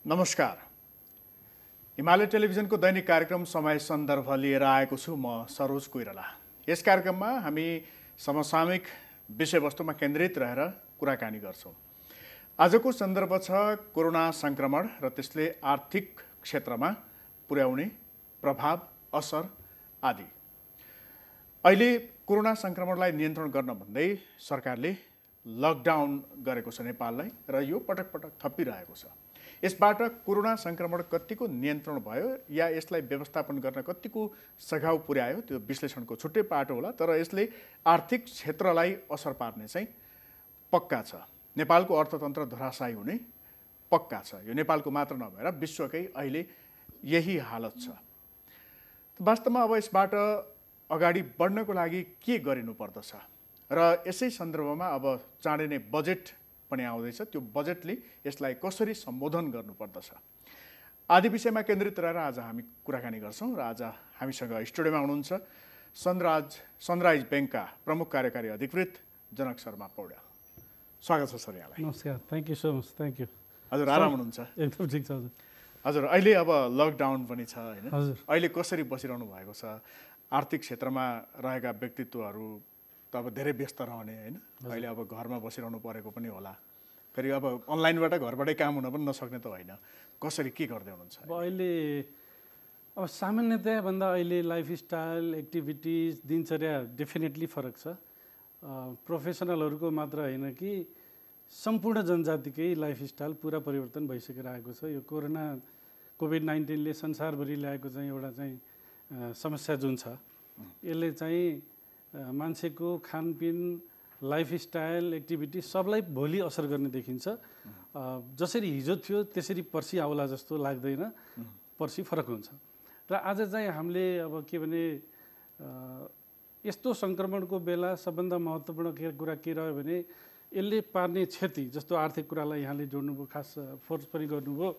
नमस्कार। हिमालय टेलिभिजनको दैनिक कार्यक्रम समय सन्दर्भ लिएर आएको छु म सरोज कोइराला। यस कार्यक्रममा हामी समसामयिक विषयवस्तुमा केन्द्रित रहेर कुराकानी गर्छौं। आजको सन्दर्भ छ कोरोना संक्रमण र त्यसले आर्थिक क्षेत्रमा पुर्याउने प्रभाव, असर आदि। अहिले कोरोना संक्रमणलाई नियन्त्रण गर्न भन्दै सरकारले लकडाउन गरेको छ नेपाललाई र यो पटक पटक थपिरहेको छ। यसबाट कोरोना संक्रमण कतिको नियन्त्रण भयो या यसलाई व्यवस्थापन गर्न कतिको सघाउ पुर्यायो त्यो विश्लेषणको छुट्टै पाटो होला, तर यसले आर्थिक क्षेत्रलाई असर पार्ने चाहिँ पक्का छ। नेपालको अर्थतन्त्र धराशायी हुने पक्का छ। यो नेपालको मात्र नभएर विश्वकै अहिले यही हालत छ। वास्तवमा अब यसबाट अगाडि बढ्नको लागि के गरिनुपर्दछ र यसै सन्दर्भमा अब चाँडै नै बजेट पनि आउँदैछ। त्यो बजेटले यसलाई कसरी सम्बोधन गर्नुपर्दछ आदि विषयमा केन्द्रित रहेर आज हामी कुराकानी गर्छौं। र आज हामीसँग स्टुडियोमा हुनुहुन्छ सनराइज बैंकका प्रमुख कार्यकारी अधिकृत जनक शर्मा पौड्याल। स्वागत छ सर यहाँलाई। नमस्कार, thank you so much. Thank you. हजुर आराम हुनुहुन्छ? एकदम ठिक छ हजुर। हजुर अहिले अब लकडाउन पनि छ हैन? हजुर। अहिले कसरी बसिरहनु भएको छ? आर्थिक क्षेत्रमा रहेका व्यक्तित्वहरू त अब धेरै व्यस्त रहने हैन? अहिले अब घरमा बसिरहनु परेको पनि होला। फेरि अब अनलाइनबाट घरबाटै काम हुन पनि नसक्ने त होइन। कसरी के गर्दै हुनुहुन्छ? अब अहिले अब सामान्यतया भन्दा अहिले लाइफस्टाइल, एक्टिभिटिज, दिनचर्या डेफिनेटली फरक छ। प्रोफेसनलहरूको मात्र होइन कि सम्पूर्ण जनजातिकै लाइफस्टाइल पुरा परिवर्तन भइसकेर आएको छ। यो कोभिड-19ले संसारभरि ल्याएको चाहिँ एउटा चाहिँ समस्या जुन छ, यसले चाहिँ मान्छेको खानपिन, लाइफस्टाइल, एक्टिभिटी सबलाई भोलि असर गर्ने देखिन्छ। जसरी हिजो थियो त्यसरी पर्सि आउला जस्तो लाग्दैन, पर्सि फरक हुन्छ। र आज चाहिँ हामीले अब के भने यस्तो सङ्क्रमणको बेला सबभन्दा महत्त्वपूर्ण कुरा के रह्यो भने यसले पार्ने क्षति, जस्तो आर्थिक कुरालाई यहाँले जोड्नुभयो, खास फोर्स पनि गर्नुभयो।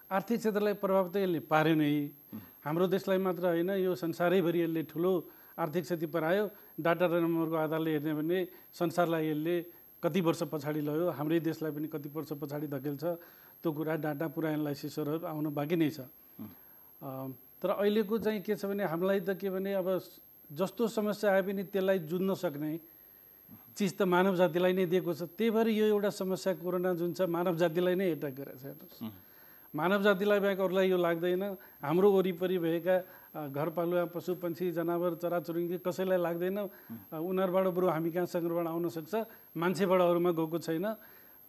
आर्थिक क्षेत्रलाई प्रभाव त यसले पार्यो नै। हाम्रो देशलाई मात्र होइन, यो संसारैभरि यसले ठुलो आर्थिक क्षति परायो। डाटा र नम्बरको आधारले हेर्ने भने संसारलाई यसले कति वर्ष पछाडि लग्यो, हाम्रै देशलाई पनि कति वर्ष पछाडि धकेल्छ, त्यो कुरा डाटा पुरा एनालाइसिसहरू आउनु बाँकी नै छ। तर अहिलेको चाहिँ के छ भने हामीलाई त के भने अब जस्तो समस्या आए पनि त्यसलाई जुझ्न सक्ने चिज त मानव जातिलाई नै दिएको छ। त्यही भएर यो एउटा समस्या कोरोना जुन छ मानव जातिलाई नै एट्याक गरेको छ। हेर्नुहोस्, मानव जातिलाई बाहेक अरूलाई यो लाग्दैन। हाम्रो वरिपरि भएका घरपालुवा पशु पन्छी जनावर चराचुरुङ्गी कसैलाई लाग्दैन। उनीहरूबाट बरु हामी कहाँ सङ्क्रमण आउन सक्छ, मान्छेबाट अरूमा गएको छैन।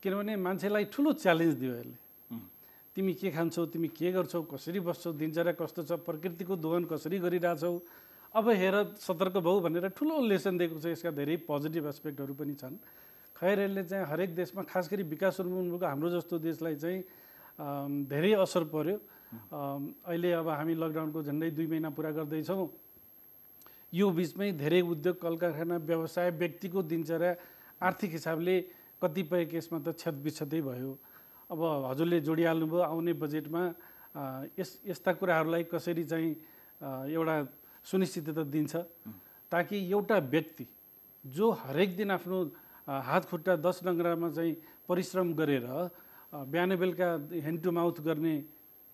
किनभने मान्छेलाई ठुलो च्यालेन्ज दियो यसले। तिमी के खान्छौ, तिमी के गर्छौ, कसरी बस्छौ, दिनचर्या कस्तो छ, प्रकृतिको दोहन कसरी गरिरहेछौ, अब हेर सतर्क भऊ भनेर ठुलो लेसन दिएको छ। यसका धेरै पोजिटिभ एस्पेक्टहरू पनि छन्। खैर यसले चाहिँ हरेक देशमा, खास गरी विकास उन्मुखको हाम्रो जस्तो देशलाई चाहिँ धेरै असर पर्यो। अहिले अब हामी लकडाउनको झन्डै 2 महिना पुरा गर्दैछौँ। यो बिचमै धेरै उद्योग, कल कारखाना, व्यवसाय, व्यक्तिको दिनचर्या आर्थिक हिसाबले कतिपय केसमा त क्षतविक्षतै भयो। अब हजुरले जोडिहाल्नुभयो, आउने बजेटमा यस्ता कुराहरूलाई कसरी चाहिँ एउटा सुनिश्चितता दिन्छ ताकि एउटा व्यक्ति जो हरेक दिन आफ्नो हात खुट्टा 10 डङ्गरामा चाहिँ परिश्रम गरेर बिहान बेलुका ह्यान्ड टु माउथ गर्ने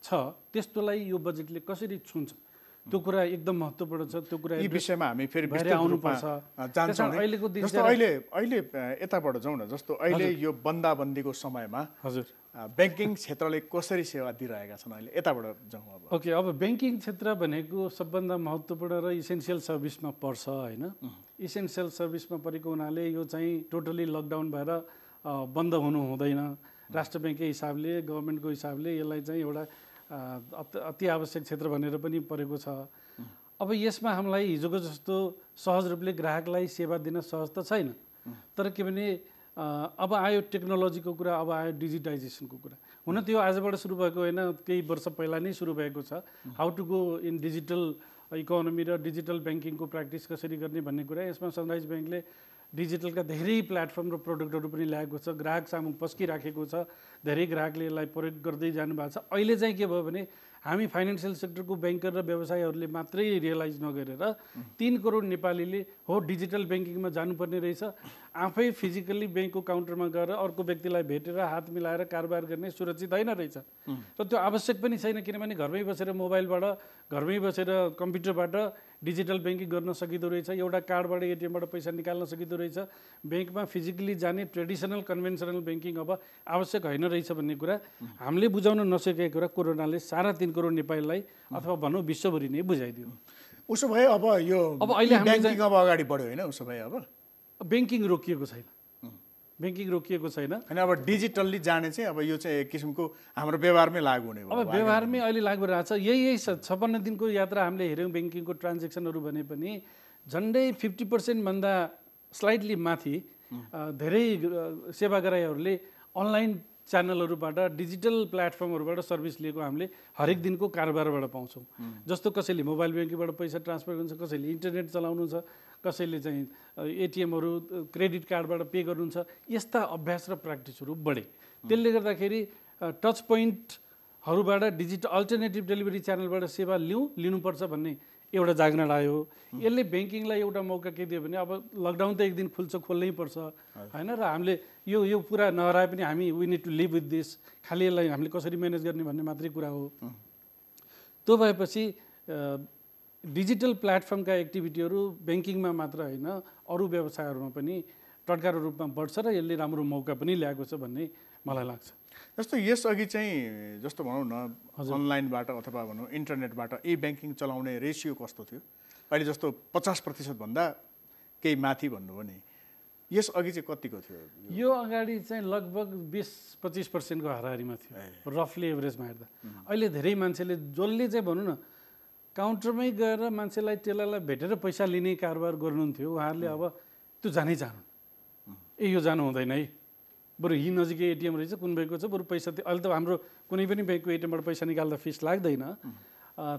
छ, त्यस्तोलाई यो बजेटले कसरी छुन्छ, त्यो कुरा एकदम महत्त्वपूर्ण छ। त्यो कुरा यी विषयमा हामी फेरि आउनुपर्छ। जान्छौँ। जस्तो अहिले यताबाट जाउँ न। जस्तो अहिले यो बन्दाबन्दीको समयमा हजुर ब्याङ्किङ क्षेत्रले कसरी सेवा दिइरहेका छन् अहिले, यताबाट जाउँ अब। ओके, अब ब्याङ्किङ क्षेत्र भनेको सबभन्दा महत्त्वपूर्ण र इसेन्सियल सर्भिसमा पर्छ होइन। इसेन्सियल सर्भिसमा परेको हुनाले यो चाहिँ टोटली लकडाउन भएर बन्द हुनु हुँदैन। राष्ट्र ब्याङ्ककै हिसाबले, गभर्मेन्टको हिसाबले यसलाई चाहिँ एउटा अति आवश्यक क्षेत्र भनेर पनि परेको छ। अब यसमा हामीलाई हिजोको जस्तो सहज रूपले ग्राहकलाई सेवा दिन सहज त छैन। तर के भने अब आयो टेक्नोलोजीको कुरा, अब आयो डिजिटाइजेसनको कुरा। हुन त्यो आजबाट सुरु भएको होइन, केही वर्ष पहिला नै सुरु भएको छ। How to go in digital economy र डिजिटल ब्याङ्किङको प्र्याक्टिस कसरी गर्ने भन्ने कुरा। यसमा सनराइज ब्याङ्कले डिजिटलका धेरै प्लेटफर्म र प्रोडक्टहरू पनि ल्याएको छ, ग्राहक सामु पस्किराखेको छ। धेरै ग्राहकले यसलाई प्रयोग गर्दै जानुभएको छ। अहिले चाहिँ के भयो भने हामी फाइनेन्सियल सेक्टरको ब्याङ्कर र व्यवसायीहरूले मात्रै रियलाइज नगरेर 3 करोड नेपालीले हो डिजिटल ब्याङ्किङमा जानुपर्ने रहेछ, आफै फिजिकल्ली ब्याङ्कको काउन्टरमा गएर अर्को व्यक्तिलाई भेटेर हात मिलाएर कारोबार गर्ने सुरक्षित होइन रहेछ र त्यो आवश्यक पनि छैन, किनभने घरमै बसेर मोबाइलबाट, घरमै बसेर कम्प्युटरबाट डिजिटल ब्याङ्किङ गर्न सकिँदो रहेछ, एउटा कार्डबाट एटिएमबाट पैसा निकाल्न सकिँदो रहेछ। ब्याङ्कमा फिजिकली जाने ट्रेडिसनल कन्भेन्सनल ब्याङ्किङ अब आवश्यक होइन रहेछ भन्ने कुरा हामीले बुझाउन नसकेको कुरा कोरोनाले 3.5 करोड नेपालीलाई अथवा भनौँ विश्वभरि नै बुझाइदियो। उसो भए अब यो अहिले ब्याङ्किङ अब अगाडि बढ्यो होइन? उसो भए अब ब्याङ्किङ रोकिएको छैन, ब्याङ्किङ रोकिएको छैन। अनि अब डिजिटल्ली जाने चाहिँ अब यो चाहिँ एक किसिमको हाम्रो व्यवहारमै लागु हुने भयो। अब व्यवहारमै अहिले लागु रहेछ। यही 56 दिनको यात्रा हामीले हेऱ्यौँ ब्याङ्किङको ट्रान्जेक्सनहरू भने पनि झन्डै 50% भन्दा स्लाइटली माथि धेरै सेवाग्राहीहरूले अनलाइन च्यानलहरूबाट, डिजिटल प्लेटफर्महरूबाट सर्भिस लिएको हामीले हरेक दिनको कारोबारबाट पाउँछौँ। जस्तो कसैले मोबाइल ब्याङ्किङबाट पैसा ट्रान्सफर गर्नुहुन्छ, कसैले इन्टरनेट चलाउनुहुन्छ, कसैले चाहिँ एटिएमहरू क्रेडिट कार्डबाट पे गर्नुहुन्छ। यस्ता अभ्यास र प्र्याक्टिसहरू बढे। त्यसले गर्दाखेरि टच पोइन्टहरूबाट डिजिटल अल्टरनेटिभ डेलिभरी च्यानलबाट सेवा लिनुपर्छ भन्ने एउटा जागरण आयो। यसले ब्याङ्किङलाई एउटा मौका के दियो भने अब लकडाउन त एक दिन खुल्छ, खोल्नै पर्छ होइन, र हामीले यो पुरा नहराए पनि हामी we need to live with this, खालि यसलाई हामीले कसरी म्यानेज गर्ने भन्ने मात्रै कुरा हो। त्यो भएपछि डिजिटल प्लेटफर्मका एक्टिभिटीहरू ब्याङ्किङमा मात्र होइन अरू व्यवसायहरूमा पनि टड्कारो रूपमा बढ्छ र यसले राम्रो मौका पनि ल्याएको छ भन्ने मलाई लाग्छ। जस्तो यसअघि चाहिँ जस्तो भनौँ न अनलाइनबाट अथवा भनौँ इन्टरनेटबाट ई ब्याङ्किङ चलाउने रेसियो कस्तो थियो? अहिले जस्तो 50% भन्दा केही माथि भन्नुभयो नि, यसअघि चाहिँ कतिको थियो? यो अगाडि चाहिँ लगभग 20-25% हाराहारीमा थियो रफली एभरेजमा हेर्दा। अहिले धेरै मान्छेले जसले चाहिँ भनौँ न काउन्टरमै गएर मान्छेलाई टेलरलाई भेटेर पैसा लिने कारोबार गर्नुहुन्थ्यो, उहाँहरूले अब त्यो जानै चाहनु यो जानु हुँदैन है, बरु यहीँ नजिकै एटिएम रहेछ कुन ब्याङ्कको छ, बरु पैसा अहिले त हाम्रो कुनै पनि ब्याङ्कको एटिएमबाट पैसा निकाल्दा फिस लाग्दैन।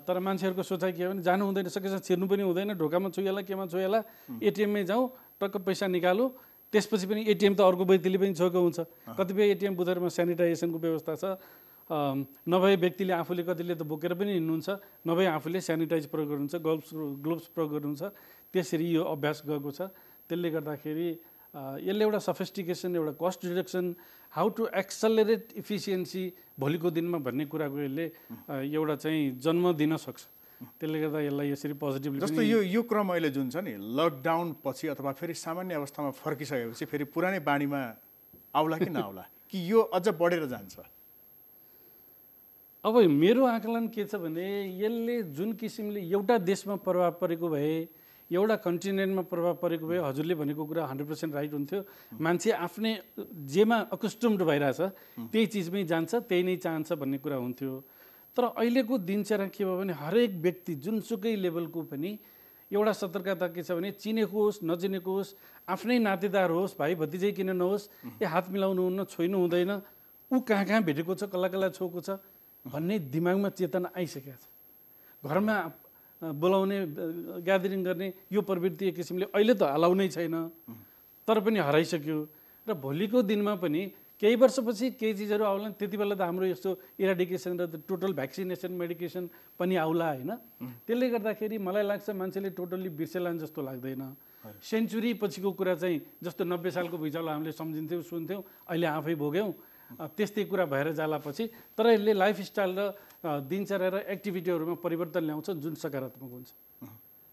तर मान्छेहरूको सोचाइ के हो भने जानु हुँदैन, सकेसम्म छिर्नु पनि हुँदैन, ढोकामा छुइएला केमा छुइएला, एटिएममै जाउँ टक्क पैसा निकालौँ, त्यसपछि पनि एटिएम त अर्को व्यक्तिले पनि छोएको हुन्छ। कतिपय एटिएम बुथहरूमा सेनिटाइजेसनको व्यवस्था छ, नभए व्यक्तिले आफूले कतिले त बोकेर पनि हिँड्नुहुन्छ, नभए आफूले सेनिटाइज प्रयोग गर्नुहुन्छ, ग्लोभ्स प्रयोग गर्नुहुन्छ। त्यसरी यो अभ्यास गएको छ। त्यसले गर्दाखेरि यसले एउटा सफिस्टिकेसन, एउटा cost reduction, how to accelerate efficiency भोलिको दिनमा भन्ने कुराको यसले एउटा चाहिँ जन्म दिन सक्छ। त्यसले गर्दा यसलाई यसरी पोजिटिभली जस्तो यो क्रम अहिले जुन छ नि लकडाउन पछि अथवा फेरि सामान्य अवस्थामा फर्किसकेपछि फेरि पुरानै बानीमा आउला कि नआउला, कि यो अझ बढेर जान्छ? अब मेरो आकलन के छ भने यसले जुन किसिमले एउटा देशमा प्रभाव परेको भए, एउटा कन्टिनेन्टमा प्रभाव परेको भए हजुरले भनेको कुरा 100% राइट हुन्थ्यो। मान्छे आफ्नै जेमा अकस्टम्ड भइरहेछ त्यही चिजमै जान्छ, त्यही नै चाहन्छ भन्ने कुरा हुन्थ्यो। तर अहिलेको दिनचर्या के भयो भने हरेक व्यक्ति जुनसुकै लेभलको पनि एउटा सतर्कता के छ भने चिनेको होस् नचिनेको होस्, आफ्नै नातेदार होस्, भाइ भतिजै किन नहोस्, हात मिलाउनु हुन्न, छोइनु हुँदैन, ऊ कहाँ कहाँ भेटेको छ, कसलाई कसलाई छोएको छ भन्ने दिमागमा चेतना आइसकेको छ। घरमा बोलाउने, ग्यादरिङ गर्ने यो प्रवृत्ति एक किसिमले अहिले त अलाउ नै छैन, तर पनि हराइसक्यो। र भोलिको दिनमा पनि केही वर्षपछि केही चिजहरू आउला, त्यति बेला त हाम्रो यस्तो इराडिकेसन र टोटल भ्याक्सिनेसन मेडिकेसन पनि आउला होइन। त्यसले गर्दाखेरि मलाई लाग्छ मान्छेले टोटल्ली बिर्सेलान् जस्तो लाग्दैन। सेन्चुरी पछिको कुरा चाहिँ जस्तो 90 सालको भुइँचालो हामीले सम्झिन्थ्यौँ, सुन्थ्यौँ, अहिले आफै भोग्यौँ, त्यस्तै कुरा भएर जाला पछि। तर यसले लाइफस्टाइल र दिनचर्या र एक्टिभिटीहरूमा परिवर्तन ल्याउँछ जुन सकारात्मक हुन्छ।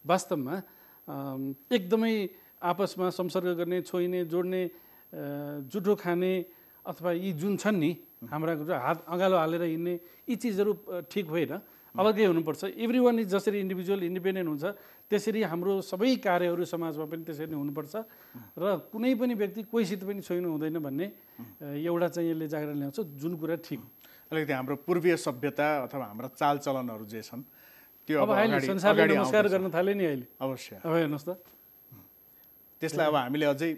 वास्तवमा एकदमै आपसमा संसर्ग गर्ने, छोइने, जोड्ने, जुठो खाने अथवा यी जुन छन् नि हाम्रा हात अँगालो हालेर हिँड्ने, यी चिजहरू ठिक होइन, अलग्गै हुनुपर्छ। एभ्री वान इज जसरी इन्डिभिजुअल इन्डिपेन्डेन्ट हुन्छ त्यसरी हाम्रो सबै कार्यहरू समाजमा पनि त्यसरी नै हुनुपर्छ र कुनै पनि व्यक्ति कोहीसित पनि छोइनु हुँदैन भन्ने एउटा चाहिँ यसले जागरण ल्याउँछ, जुन कुरा ठिक हो। अलिकति हाम्रो पूर्वीय सभ्यता अथवा हाम्रा चालचलनहरू जे छन् त्यो अब अहिले संसारले नमस्कार गर्न थाले नि अहिले। अवश्य अब हेर्नुहोस् त, त्यसलाई अब हामीले अझै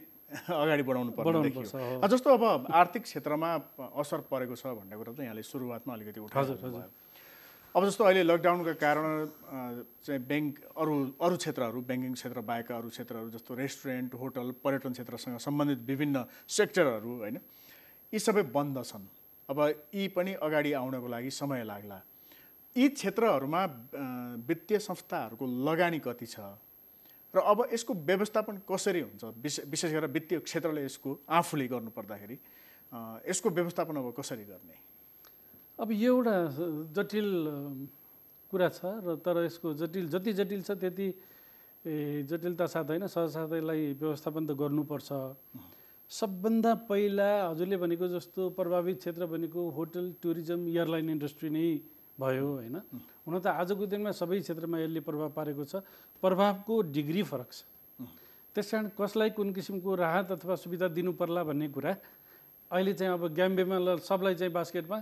अगाडि बढाउनु पर्ने देखियो। जस्तो अब आर्थिक क्षेत्रमा असर परेको छ भन्ने कुरा त यहाँले सुरुवातमा अलिकति उठाउनु। अब जस्तो अहिले लकडाउनका कारण चाहिँ ब्याङ्क अरू क्षेत्रहरू, ब्याङ्किङ क्षेत्र बाहेकका अरू क्षेत्रहरू जस्तो रेस्टुरेन्ट, होटल, पर्यटन क्षेत्रसँग सम्बन्धित विभिन्न सेक्टरहरू होइन, यी सबै बन्द छन्। अब यी पनि अगाडि आउनको लागि समय लाग्ला। यी क्षेत्रहरूमा वित्तीय संस्थाहरूको लगानी कति छ र अब यसको व्यवस्थापन कसरी हुन्छ? विशेष गरेर वित्तीय क्षेत्रले यसको आफूले गर्नुपर्दाखेरि यसको व्यवस्थापन अब कसरी गर्ने? अब यो एउटा जटिल कुरा छ र तर यसको जति जटिल छ त्यति जटिलता साथ होइन, सहजसाथैलाई व्यवस्थापन त गर्नुपर्छ। सबभन्दा पहिला हजुरले भनेको जस्तो प्रभावित क्षेत्र भनेको होटल, टुरिज्म, एयरलाइन इन्डस्ट्री नै भयो होइन। हुन त आजको दिनमा सबै क्षेत्रमा यसले प्रभाव पारेको छ। प्रभावको डिग्री फरक छ, त्यस कारण कसलाई कुन किसिमको राहत अथवा सुविधा दिनु पर्ला भन्ने कुरा अहिले चाहिँ अब ग्याम्बेमा सबलाई चाहिँ बास्केटमा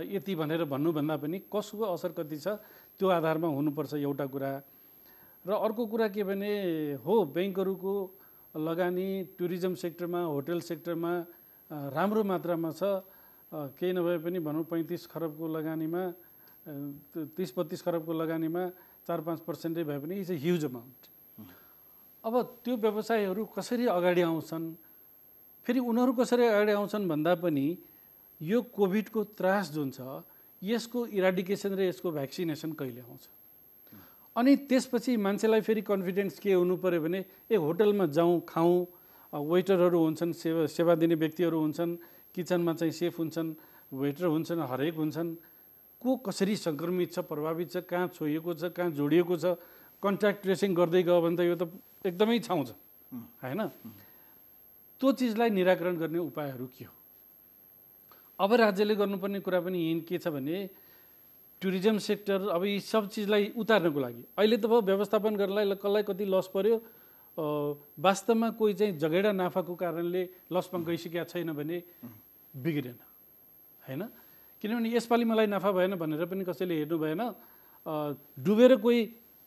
यति भनेर भन्नुभन्दा पनि कसको असर कति छ त्यो आधारमा हुनुपर्छ एउटा कुरा। र अर्को कुरा के भने हो, ब्याङ्कहरूको लगानी टुरिज्म सेक्टरमा, होटल सेक्टरमा राम्रो मात्रामा छ। केही नभए पनि भनौँ 35 खरबको लगानीमा 30-32 खरबको लगानीमा 4-5% भए पनि इट्स अ ह्युज अमाउन्ट। अब त्यो व्यवसायहरू कसरी अगाडि आउँछन्, फेरि उनीहरू कसरी अगाडि आउँछन् भन्दा पनि यो कोभिडको त्रास जुन छ यसको इराडिकेसन र यसको भ्याक्सिनेसन कहिले आउँछ। अनि त्यसपछि मान्छेलाई फेरि कन्फिडेन्स के हुनु पर्यो भने होटलमा जाउँ, खाउँ, वेटरहरू हुन्छन्, सेवा दिने व्यक्तिहरू हुन्छन्, किचनमा चाहिँ सेफ हुन्छन्, वेटर हुन्छन्, हरेक हुन्छन्। को कसरी सङ्क्रमित छ, प्रभावित छ, कहाँ छोइएको छ, कहाँ जोडिएको छ, कन्ट्याक्ट ट्रेसिङ गर्दै गयो भने त यो त एकदमै छाउँछ होइन। त्यो चिजलाई निराकरण गर्ने उपायहरू के हो? अब राज्यले गर्नुपर्ने कुरा पनि यही के छ भने टुरिज्म सेक्टर अब यी सब चिजलाई उतार्नको लागि अहिले त अब व्यवस्थापन गर्नलाई कसलाई कति लस पर्यो, वास्तवमा कोही चाहिँ जगेडा नाफाको कारणले लसमा गइसकेका छैन भने बिग्रेन होइन। किनभने यसपालि मलाई नाफा भएन भनेर पनि कसैले हेर्नु भएन। डुबेर कोही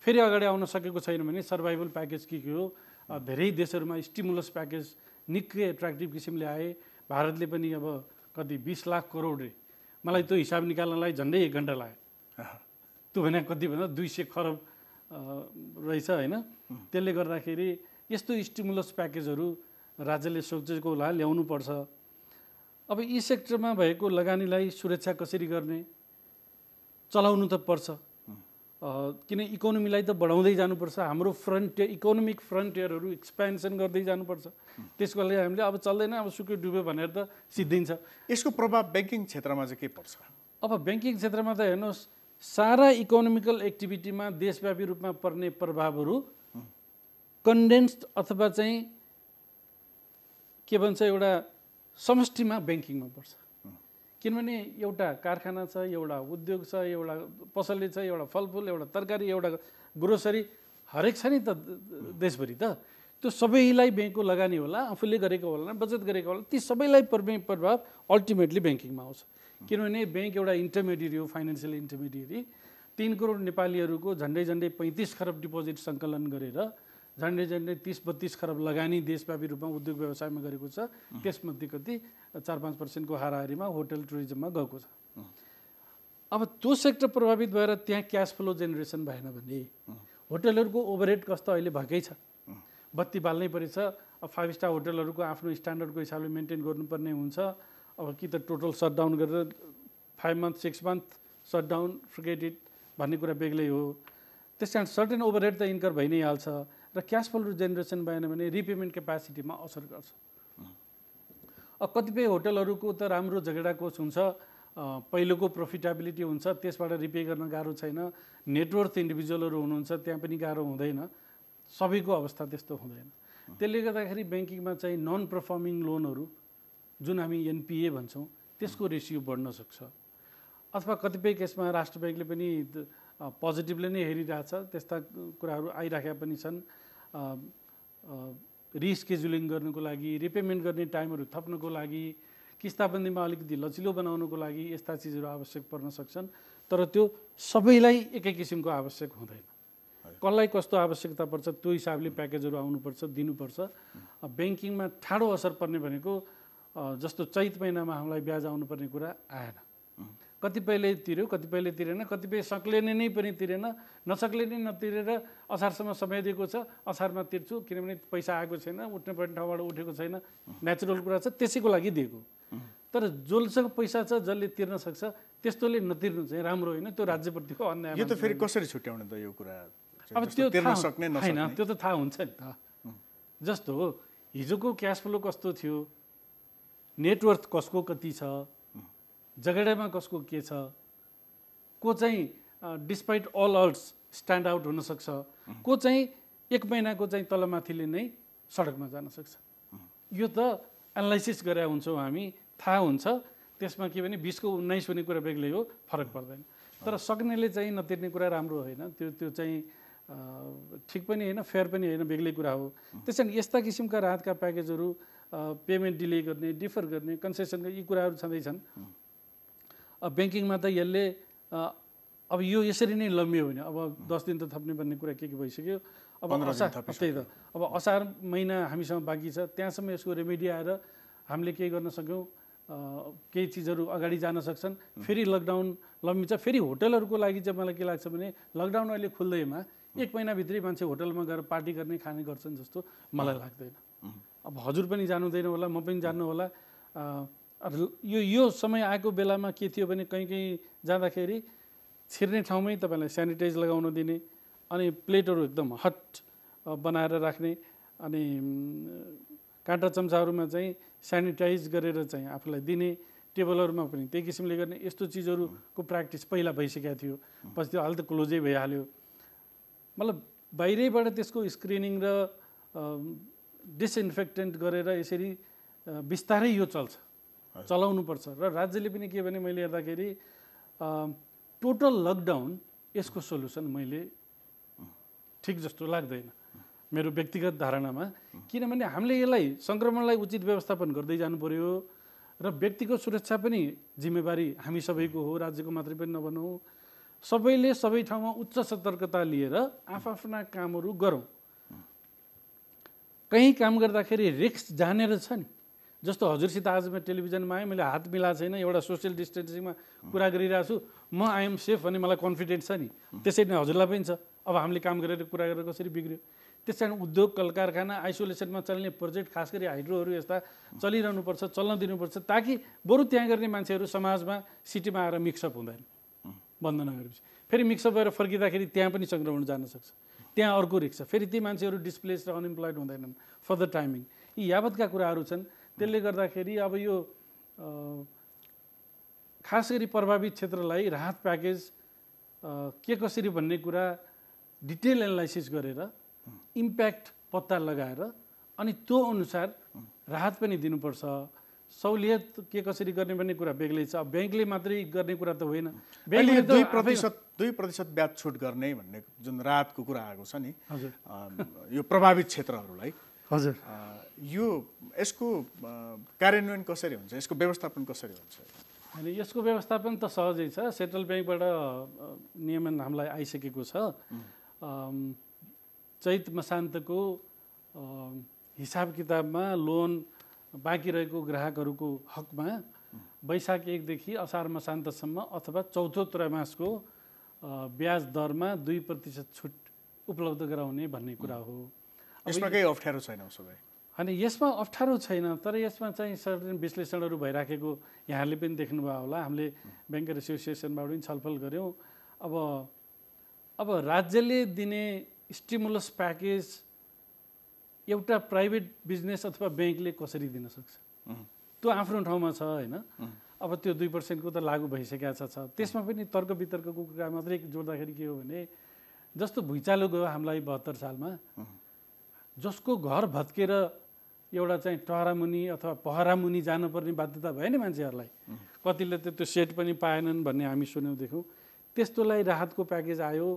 फेरि अगाडि आउन सकेको छैन भने सर्भाइभल प्याकेज के हो? धेरै देशहरूमा स्टिमुलस प्याकेज निकै एट्र्याक्टिभ किसिमले आए। भारतले पनि अब कति 20 लाख करोड रे, मलाई त्यो हिसाब निकाल्नलाई झन्डै 1 घन्टा लाग्यो। त्यो भने कति भन्दा 200 खरब रहेछ होइन। त्यसले गर्दाखेरि यस्तो स्टिमुलस प्याकेजहरू राज्यले सोचेको होला ल्याउनुपर्छ। अब यी सेक्टरमा भएको लगानीलाई सुरक्षा कसरी गर्ने, चलाउनु त पर्छ, किन इकोनोमीलाई त बढाउँदै जानुपर्छ। हाम्रो इकोनोमिक फ्रन्टियरहरू एक्सपेन्सन गर्दै जानुपर्छ। त्यसको लागि हामीले अब चल्दैन, अब सुक्यो डुब्यो भनेर त सिद्धिन्छ। यसको प्रभाव ब्याङ्किङ क्षेत्रमा चाहिँ के पर्छ? अब ब्याङ्किङ क्षेत्रमा त हेर्नुहोस्, सारा इकोनोमिकल एक्टिभिटीमा देशव्यापी रूपमा पर्ने प्रभावहरू कन्डेन्स्ड अथवा चाहिँ के भन्छ एउटा समष्टिमा ब्याङ्किङमा पर्छ। किनभने एउटा कारखाना छ, एउटा उद्योग छ, एउटा पसलले छ, एउटा फलफुल, एउटा तरकारी, एउटा ग्रोसरी, हरेक छ नि त देशभरि। त त्यो सबैलाई ब्याङ्कको लगानी होला, आफूले गरेको होला, बचत गरेको होला, ती सबैलाई पर्ने प्रभाव अल्टिमेटली ब्याङ्किङमा आउँछ। किनभने ब्याङ्क एउटा इन्टरमिडिएरी हो, फाइनेन्सियल इन्टरमिडिएरी। 3 करोड नेपालीहरूको झन्डै 35 खरब डिपोजिट सङ्कलन गरेर झन्डै 30-32 खरब लगानी देशव्यापी रूपमा उद्योग व्यवसायमा गरेको छ। त्यसमध्ये कति 4-5% हाराहारीमा होटल टुरिज्ममा गएको छ। अब त्यो सेक्टर प्रभावित भएर त्यहाँ क्यास फ्लो जेनेरेसन भएन भने होटलहरूको ओभरहेड कस्तो अहिले भएकै छ। बत्ती बाल्नै परेछ। अब 5 स्टार होटलहरूको आफ्नो स्ट्यान्डर्डको हिसाबले मेन्टेन गर्नुपर्ने हुन्छ। अब कि त टोटल सटडाउन गरेर 5 month 6 month shutdown, forget it भन्ने कुरा बेग्लै हो। त्यस कारण सर्टेन ओभरहेड त इन्कर भइ नै हाल्छ र क्यास फ्लो जेनेरेसन भएन भने रिपेमेन्ट क्यापासिटीमा असर गर्छ। अब कतिपय होटलहरूको त राम्रो झगडा कोष हुन्छ, पहिलोको प्रफिटेबिलिटी हुन्छ, त्यसबाट रिपे गर्न गाह्रो छैन। नेटवर्थ इन्डिभिजुअलहरू हुनुहुन्छ, त्यहाँ पनि गाह्रो हुँदैन। सबैको अवस्था त्यस्तो हुँदैन। त्यसले गर्दाखेरि ब्याङ्किङमा चाहिँ नन पर्फर्मिङ लोनहरू जुन हामी एनपिए भन्छौँ त्यसको रेसियो बढ्न सक्छ। अथवा कतिपय केसमा राष्ट्र ब्याङ्कले पनि पोजिटिभले नै हेरिरहेछ, त्यस्ता कुराहरू आइराखेका पनि छन्। रिस्केड्युलिङ गर्नुको लागि, रिपेमेन्ट गर्ने टाइमहरू थप्नुको लागि, किस्ताबन्दीमा अलिकति लचिलो बनाउनुको लागि यस्ता चिजहरू आवश्यक पर्न सक्छन्। तर त्यो सबैलाई एकै किसिमको आवश्यक हुँदैन। कसलाई कस्तो आवश्यकता पर्छ त्यो हिसाबले प्याकेजहरू आउनुपर्छ, दिनुपर्छ। ब्याङ्किङमा ठाडो असर पर्ने भनेको जस्तो चैत महिनामा हामीलाई ब्याज आउनुपर्ने कुरा आएन। कतिपयले तिर्यो, कतिपयले तिरेन, कतिपय सक्लेने नै पनि तिरेन, नसक्ले नै नतिरेर असारसम्म समय दिएको छ, असारमा तिर्छु किनभने पैसा आएको छैन, उठ्ने पर्ने ठाउँबाट उठेको छैन, नेचुरल कुरा छ, त्यसैको लागि दिएको। तर जससँग पैसा छ जसले तिर्न सक्छ त्यस्तोले नतिर्नु चाहिँ राम्रो होइन, त्यो राज्यप्रतिको अन्याय। यो त फेरि कसरी छुट्याउने त यो कुरा? अब त्यो तिर्न सक्ने होइन, नसक्ने त्यो त थाहा हुन्छ नि त। जस्तो हिजोको क्यास फ्लो कस्तो थियो, नेटवर्थ कसको कति छ, जगेडामा कसको के छ, को चाहिँ डिस्पाइट अल अल्स स्ट्यान्ड आउट हुनसक्छ, को चाहिँ 1 महिनाको चाहिँ तलमाथिले नै सडकमा जान सक्छ। यो त एनालाइसिस गरे हुन्छौँ हामी, थाहा हुन्छ। त्यसमा के भने 20 को 19 हुने कुरा बेग्लै हो, फरक पर्दैन। तर सक्नेले चाहिँ नतिर्ने कुरा राम्रो होइन, त्यो चाहिँ ठिक पनि होइन, फेयर पनि होइन, बेग्लै कुरा हो। त्यसैले यस्ता किसिमका राहतका प्याकेजहरू, पेमेन्ट डिले गर्ने, डिफर गर्ने, कन्सेसन गर्ने, यी कुराहरू छँदैछन्। ब्याङ्किङमा त यसले अब यो यसरी नै लम्बियो भने अब 10 दिन त थप्ने भन्ने कुरा के भइसक्यो। अब त्यही त, अब असार महिना हामीसँग बाँकी छ, त्यहाँसम्म यसको रेमेडी आएर हामीले केही गर्न सक्यौँ, केही चिजहरू अगाडि जान सक्छन्। फेरि लकडाउन लम्बिन्छ। फेरि होटलहरूको लागि चाहिँ मलाई के लाग्छ भने लकडाउन अहिले खुल्दैमा 1 महिनाभित्रै मान्छे होटलमा गएर पार्टी गर्ने, खाने गर्छन् जस्तो मलाई लाग्दैन। अब हजुर पनि जानुहुँदैन होला, म पनि जान्नु होला। यो समय आएको बेलामा के थियो भने कहीँ जाँदाखेरि छिर्ने ठाउँमै तपाईँलाई सेनिटाइज लगाउन दिने, अनि प्लेटहरू एकदम हट बनाएर राख्ने, अनि काँटा चम्चाहरूमा चाहिँ सेनिटाइज गरेर चाहिँ आफूलाई दिने, टेबलहरूमा पनि त्यही किसिमले गर्ने, यस्तो चिजहरूको प्र्याक्टिस पहिला भइसकेको थियो। पछि त्यो हाल त क्लोजै भइहाल्यो। मतलब बाहिरैबाट त्यसको स्क्रिनिङ र डिसइन्फेक्टेन्ट गरेर यसरी बिस्तारै यो चलाउनुपर्छ। र राज्यले पनि के भने मैले हेर्दाखेरि टोटल लकडाउन यसको सोल्युसन मैले ठिक जस्तो लाग्दैन मेरो व्यक्तिगत धारणामा। किनभने हामीले यसलाई सङ्क्रमणलाई उचित व्यवस्थापन गर्दै जानु पर्यो र व्यक्तिको सुरक्षा पनि जिम्मेवारी हामी सबैको हो, राज्यको मात्रै पनि नभनौँ। सबैले सबै ठाउँमा उच्च सतर्कता लिएर आफ्ना कामहरू गरौँ। कहीँ काम गर्दाखेरि रिस्क जानेर छ नि, जस्तो हजुरसित आज म टेलिभिजनमा आएँ, मैले हात मिलाएको छैन, एउटा सोसियल डिस्टेन्सिङमा कुरा गरिरहेको छु, म आई एम सेफ भन्ने मलाई कन्फिडेन्स छ नि, त्यसरी नै हजुरलाई पनि छ। अब हामीले काम गरेर कुरा गरेर कसरी बिग्रियो? त्यस कारण उद्योग, कल कारखाना, आइसोलेसनमा चल्ने प्रोजेक्ट, खास गरी हाइड्रोहरू यस्ता चलिरहनुपर्छ, चल्न दिनुपर्छ, ताकि बरु त्यहाँ गर्ने मान्छेहरू समाजमा सिटीमा आएर मिक्सअप हुँदैन। बन्द नगरेपछि फेरि मिक्सअप भएर फर्किँदाखेरि त्यहाँ पनि सङ्क्रमण जान सक्छ, त्यहाँ अर्को रिक्स छ, फेरि ती मान्छेहरू डिस्प्लेस र अनइम्प्लोइड हुँदैनन् फर द टाइमिङ। यी यावतका कुराहरू छन्। त्यसले गर्दाखेरि अब यो खास गरी प्रभावित क्षेत्रलाई राहत प्याकेज के कसरी भन्ने कुरा डिटेल एनालाइसिस गरेर इम्प्याक्ट पत्ता लगाएर अनि त्यो अनुसार राहत पनि दिनुपर्छ। सहुलियत के कसरी गर्ने भन्ने कुरा बेग्लै छ। ब्याङ्कले मात्रै गर्ने कुरा त होइन। ब्याङ्कले 2% ब्याज छुट गर्ने भन्ने जुन राहतको कुरा आएको छ नि, हजुर, यो प्रभावित क्षेत्रहरूलाई, हजुर, यो यसको कार्यान्वयन कसरी हुन्छ, यसको व्यवस्थापन कसरी हुन्छ? अनि यसको व्यवस्थापन त सहजै छ। सेन्ट्रल ब्याङ्कबाट नियमन हामीलाई आइसकेको छ। चैत मसान्तको हिसाब किताबमा लोन बाँकी रहेको ग्राहकहरूको हकमा वैशाख 1 देखि असार मसान्तसम्म अथवा चौथो त्रैमासको ब्याज दरमा 2% छुट उपलब्ध गराउने भन्ने कुरा हो। यसमा केही अप्ठ्यारो छैन उसो भए? अनि यसमा अप्ठ्यारो छैन, तर यसमा चाहिँ सर्टेन विश्लेषणहरू भइराखेको यहाँहरूले पनि देख्नुभयो होला। हामीले ब्याङ्कर एसोसिएसनबाट पनि छलफल गऱ्यौँ। अब राज्यले दिने स्टिमुलस प्याकेज एउटा प्राइभेट बिजनेस अथवा ब्याङ्कले कसरी दिन सक्छ? त्यो आफ्नो ठाउँमा छ होइन। अब त्यो 2% को त लागू भइसकेको छ। त्यसमा पनि तर्क वितर्कको कुरा मात्रै जोड्दाखेरि के हो भने, जस्तो भुइँचालो गयो हामीलाई 72 सालमा, जसको घर भत्केर एउटा चाहिँ टहरामुनि अथवा पहरामुनि जानुपर्ने बाध्यता भयो नि मान्छेहरूलाई, कतिले त त्यो सेट पनि पाएनन् भन्ने हामी सुन्यौँ देख्यौँ। त्यस्तोलाई राहतको प्याकेज आयो।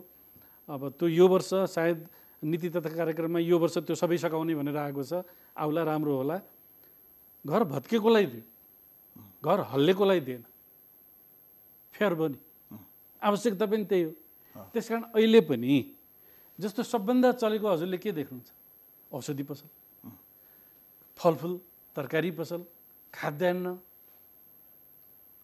अब त्यो यो वर्ष सायद नीति तथा कार्यक्रममा यो वर्ष त्यो सबै सघाउने भनेर आएको छ। आउला, राम्रो होला। घर भत्केकोलाई दियो, घर हल्लेकोलाई दिएन, फेयर भयो नि। आवश्यकता पनि त्यही हो। त्यस कारण अहिले पनि जस्तो सबभन्दा चलेको हजुरले के देख्नुहुन्छ? औषधि पसल, फलफुल तरकारी पसल, खाद्यान्न।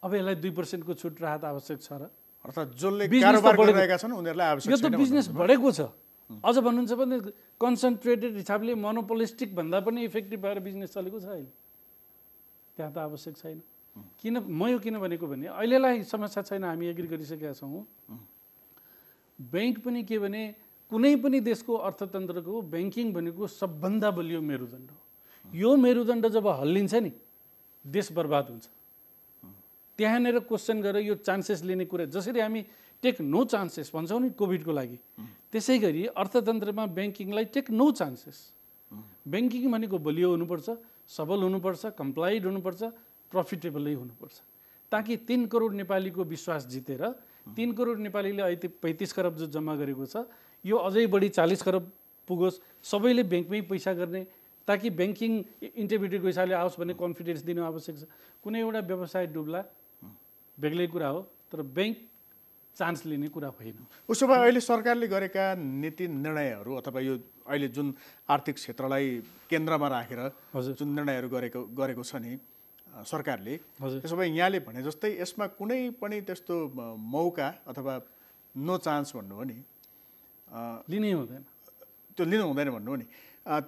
अब यसलाई 2% को छुट राहत आवश्यक छ र? अर्थात् जसले कारोबार गरिरहेका छन् उनीहरूलाई आवश्यक छैन। यो त बिजनेस बढेको छ। अझ भन्नुहुन्छ भने कन्सन्ट्रेटेड हिसाबले मोनोपोलिस्टिक भन्दा पनि इफेक्टिभ भएर बिजनेस चलेको छ अहिले। त्यहाँ त आवश्यक छैन। म यो किन भनेको भने अहिलेलाई समस्या छैन, हामी एग्री गरिसकेका छौँ। ब्याङ्क पनि के भने कुनै पनि देशको अर्थतन्त्रको ब्याङ्किङ भनेको सबभन्दा बलियो मेरुदण्ड हो। यो मेरुदण्ड जब हल्लिन्छ नि देश बर्बाद हुन्छ। त्यहाँनिर क्वेसन गरेर यो चान्सेस लिने कुरा, जसरी हामी टेक नो चान्सेस भन्छौँ नि कोभिडको लागि, त्यसै गरी अर्थतन्त्रमा ब्याङ्किङलाई टेक नो चान्सेस। ब्याङ्किङ भनेको बलियो हुनुपर्छ, सबल हुनुपर्छ, कम्प्लाइड हुनुपर्छ, प्रफिटेबलै हुनुपर्छ, ताकि 3 करोड नेपालीको विश्वास जितेर 3 करोड नेपालीले अहिले 35 खरब जो जम्मा गरेको छ यो अझै बढी 40 खरब पुगोस्, सबैले ब्याङ्कमै पैसा गर्ने, ताकि ब्याङ्किङ इन्टिग्रिटीको हिसाबले आओस् भन्ने कन्फिडेन्स दिनु आवश्यक छ। कुनै एउटा व्यवसाय डुब्ला बेग्लै कुरा हो, तर ब्याङ्क चान्स लिने कुरा होइन। उसो भए अहिले सरकारले गरेका नीति निर्णयहरू अथवा यो अहिले जुन आर्थिक क्षेत्रलाई केन्द्रमा राखेर जुन निर्णयहरू गरेको छ नि सरकारले, त्यसो भए यहाँले भने जस्तै यसमा कुनै पनि त्यस्तो मौका अथवा नो चान्स भन्नु हो नि, लिनै हुँदैन, त्यो लिनु हुँदैन भन्नु हो नि,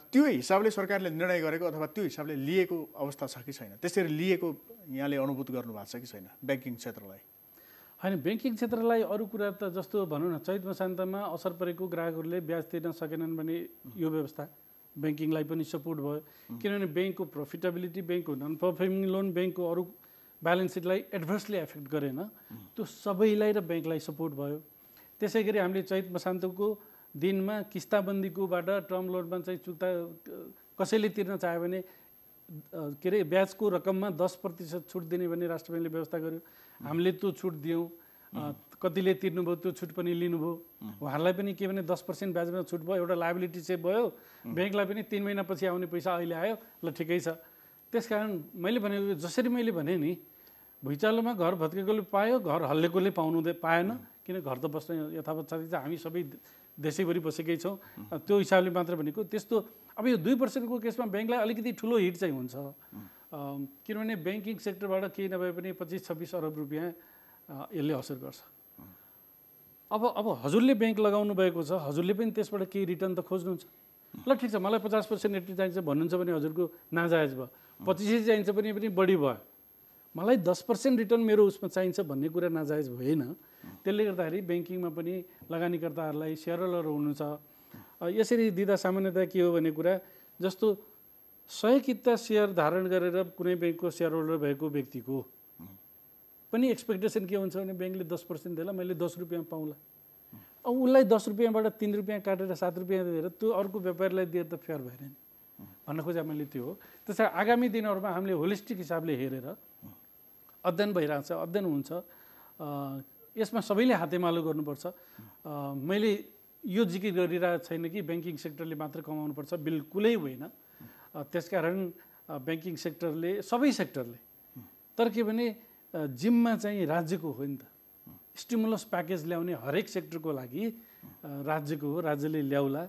त्यो हिसाबले सरकारले निर्णय गरेको अथवा त्यो हिसाबले लिएको अवस्था छ कि छैन? त्यसरी लिएको यहाँले अनुभूत गर्नु भएको छ कि छैन ब्याङ्किङ क्षेत्रलाई? होइन, ब्याङ्किङ क्षेत्रलाई अरू कुरा त जस्तो भनौँ न, चैत मसान्तमा असर परेको ग्राहकहरूले ब्याज तिर्न सकेनन् भने यो व्यवस्था ब्याङ्किङलाई पनि सपोर्ट भयो, किनभने ब्याङ्कको प्रफिटेबिलिटी, ब्याङ्कको नन पर्फर्मिङ लोन, ब्याङ्कको अरू ब्यालेन्स सिटलाई एडभर्सली एफेक्ट गरेन, त्यो सबैलाई र ब्याङ्कलाई सपोर्ट भयो। त्यसै गरी हामीले चैत मसान्तको दिनमा किस्ताबन्दीकोबाट टर्म लोनमा चाहिँ चुक्ता कसैले तिर्न चाह्यो भने के अरे ब्याजको रकममा 10% छुट दिने भन्ने राष्ट्र ब्याङ्कले व्यवस्था गर्यो। हामीले त्यो छुट दियौँ, कतिले तिर्नुभयो त्यो छुट पनि लिनुभयो। उहाँहरूलाई पनि के भने 10% ब्याजमा छुट भयो, एउटा लायबिलिटी सेभ भयो, ब्याङ्कलाई पनि 3 महिनापछि आउने पैसा अहिले आयो, ल ठिकै छ। त्यसकारण मैले भनेको जसरी मैले भने नि, भुइँचालोमा घर भत्केकोले पायो, घर हल्लेकोले पाएन, किन घर त बस्ने यथावत छ, हामी सबै देशैभरि बसेकै छौँ, त्यो हिसाबले मात्र भनेको। त्यस्तो अब यो 2%को केसमा ब्याङ्कलाई अलिकति ठुलो हिट चाहिँ हुन्छ, किनभने ब्याङ्किङ सेक्टरबाट केही नभए पनि 25-26 अरब रुपियाँ यसले असर गर्छ। अब हजुरले ब्याङ्क लगाउनु भएको छ, हजुरले पनि त्यसबाट केही रिटर्न त खोज्नुहुन्छ। ल ठिक छ, मलाई 50% रिटर्न चाहिन्छ भन्नुहुन्छ भने हजुरको नाजायज भयो, 25 चाहिन्छ पनि बढी भयो, मलाई 10% रिटर्न मेरो उसमा चाहिन्छ भन्ने कुरा नाजायज भएन। त्यसले गर्दाखेरि ब्याङ्किङमा पनि लगानीकर्ताहरूलाई सेयर होल्डर हुनु छ। यसरी दिँदा सामान्यतया के हो भन्ने कुरा, जस्तो 100 किता सेयर धारण गरेर कुनै ब्याङ्कको सेयर होल्डर भएको व्यक्तिको पनि एक्सपेक्टेसन के हुन्छ भने ब्याङ्कले 10% देला, मैले 10 रुपियाँ पाउँला। अब उसलाई 10 रुपियाँबाट 3 रुपियाँ काटेर 7 रुपियाँ दिएर त्यो अर्को व्यापारीलाई दिएर त फेयर भएन नि, भन्न खोजा मैले त्यो हो। त्यसै आगामी दिनहरूमा हामीले होलिस्टिक हिसाबले हेरेर अध्ययन भइरहेको छ, अध्ययन हुन्छ, यसमा सबैले हातेमालो गर्नुपर्छ। मैले यो जिकिर गरिरहेको छैन कि ब्याङ्किङ सेक्टरले मात्र कमाउनुपर्छ, बिल्कुलै होइन। त्यसकारण ब्याङ्किङ सेक्टरले, सबै सेक्टरले, तर के भने जिम्मा चाहिँ राज्यको हो नि त, स्टिमुलस प्याकेज ल्याउने हरेक सेक्टरको लागि राज्यको हो, राज्यले ल्याउला,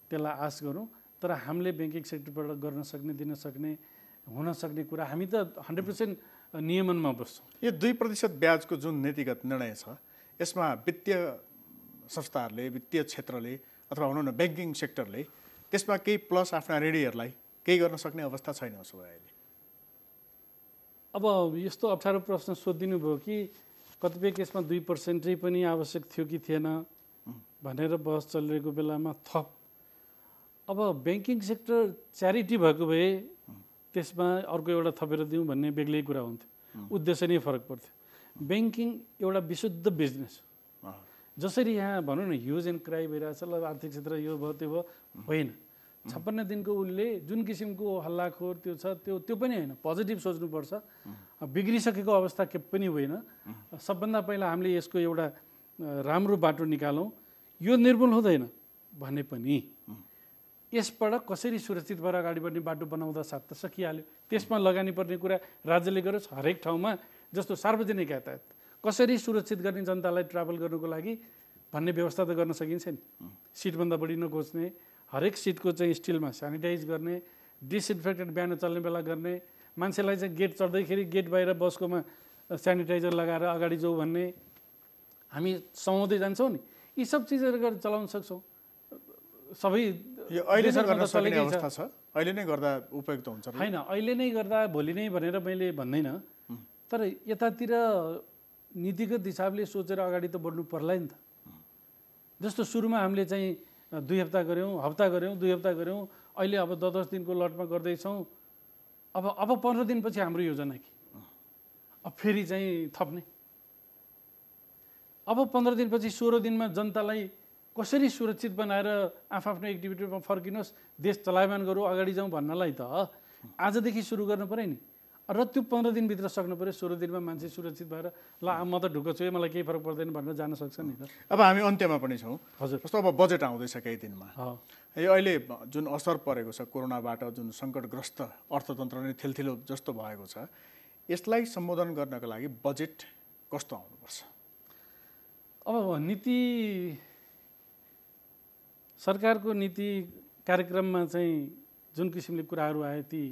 त्यसलाई आश गरौँ। तर हामीले ब्याङ्किङ सेक्टरबाट गर्न सक्ने, दिन सक्ने, हुन सक्ने कुरा हामी त 100% नियमनमा बस्छौँ। यो 2% ब्याजको जुन नीतिगत निर्णय छ, यसमा वित्तीय संस्थाहरूले, वित्तीय क्षेत्रले अथवा भनौँ न ब्याङ्किङ सेक्टरले त्यसमा केही प्लस आफ्ना ऋणीहरूलाई केही गर्न सक्ने अवस्था छैन उसो भए अहिले? अब यस्तो अप्ठ्यारो प्रश्न सोधिदिनु भयो कि कतिपय केसमा 2% पनि आवश्यक थियो कि थिएन भनेर बहस चलिरहेको बेलामा थप, अब ब्याङ्किङ सेक्टर च्यारिटी भएको भए त्यसमा अर्को एउटा थपेर दिउँ भन्ने बेग्लै कुरा हुन्थ्यो, उद्देश्य नै फरक पर्थ्यो। ब्याङ्किङ एउटा विशुद्ध बिजनेस, जसरी यहाँ भनौँ न ह्युज एन्ड क्राई भइरहेछ, ल आर्थिक क्षेत्र यो भयो त्यो भयो, होइन। 56 दिनको उसले जुन किसिमको हल्लाखोर त्यो छ, त्यो पनि होइन, पोजिटिभ सोच्नुपर्छ। बिग्रिसकेको अवस्था के पनि होइन। सबभन्दा पहिला हामीले यसको एउटा राम्रो बाटो निकालौँ, यो निर्मूल हुँदैन भने पनि यसबाट कसरी सुरक्षित भएर अगाडि बढ्ने बाटो बनाउँदा साथ त सकिहाल्यो। त्यसमा लगानी पर्ने कुरा राज्यले गरोस्, हरेक ठाउँमा जस्तो सार्वजनिक यातायात कसरी सुरक्षित गर्ने जनतालाई ट्राभल गर्नुको लागि भन्ने व्यवस्था त गर्न सकिन्छ नि। सिटभन्दा बढी नकोच्ने, हरेक सिटको चाहिँ स्टिलमा सेनिटाइज गर्ने, डिसइन्फेक्टेड बिहान चल्ने बेला गर्ने, मान्छेलाई चाहिँ गेट चढ्दैखेरि गेट बाहिर बसकोमा सेनिटाइजर लगाएर अगाडि जाऊ भन्ने हामी समाउँदै जान्छौँ नि। यी सब चिजहरू गरेर चलाउन सक्छौँ। सबै यो अहिले गर्न सक्ने अवस्था छ? अहिले नै गर्दा उपयुक्त हुन्छ र? होइन, अहिले नै गर्दा भोलि नै भनेर मैले भन्दैन, तर यतातिर नीतिगत हिसाबले सोचेर अगाडि त बढ्नु पर्ला नि त। जस्तो सुरुमा हामीले चाहिँ 2 हप्ता गऱ्यौँ, 2 हप्ता गऱ्यौँ, अहिले अब 10 दिनको लटमा गर्दैछौँ। अब 15 दिनपछि हाम्रो योजना के? अब फेरि चाहिँ थप्ने। अब 15 दिनपछि 16 दिनमा जनतालाई कसरी सुरक्षित बनाएर आफ्नो एक्टिभिटीमा फर्किनुहोस्, देश चलायमान गरौँ, अगाडि जाउँ भन्नलाई त आजदेखि सुरु गर्नु पऱ्यो नि। र त्यो 15 दिनभित्र सक्नु पऱ्यो। 16 दिनमा मान्छे सुरक्षित भएर ल म त ढुक्क छु, मलाई केही फरक पर्दैन भनेर जान सक्छ नि त। अब हामी अन्त्यमा पनि छौँ। हजुर। जस्तो अब बजेट आउँदैछ केही दिनमा। यो अहिले जुन असर परेको छ कोरोनाबाट, जुन सङ्कटग्रस्त अर्थतन्त्र नै थिलथिलो जस्तो भएको छ, यसलाई सम्बोधन गर्नको लागि बजेट कस्तो आउनुपर्छ? अब नीति, सरकारको नीति कार्यक्रममा चाहिँ जुन किसिमले कुराहरू आए ती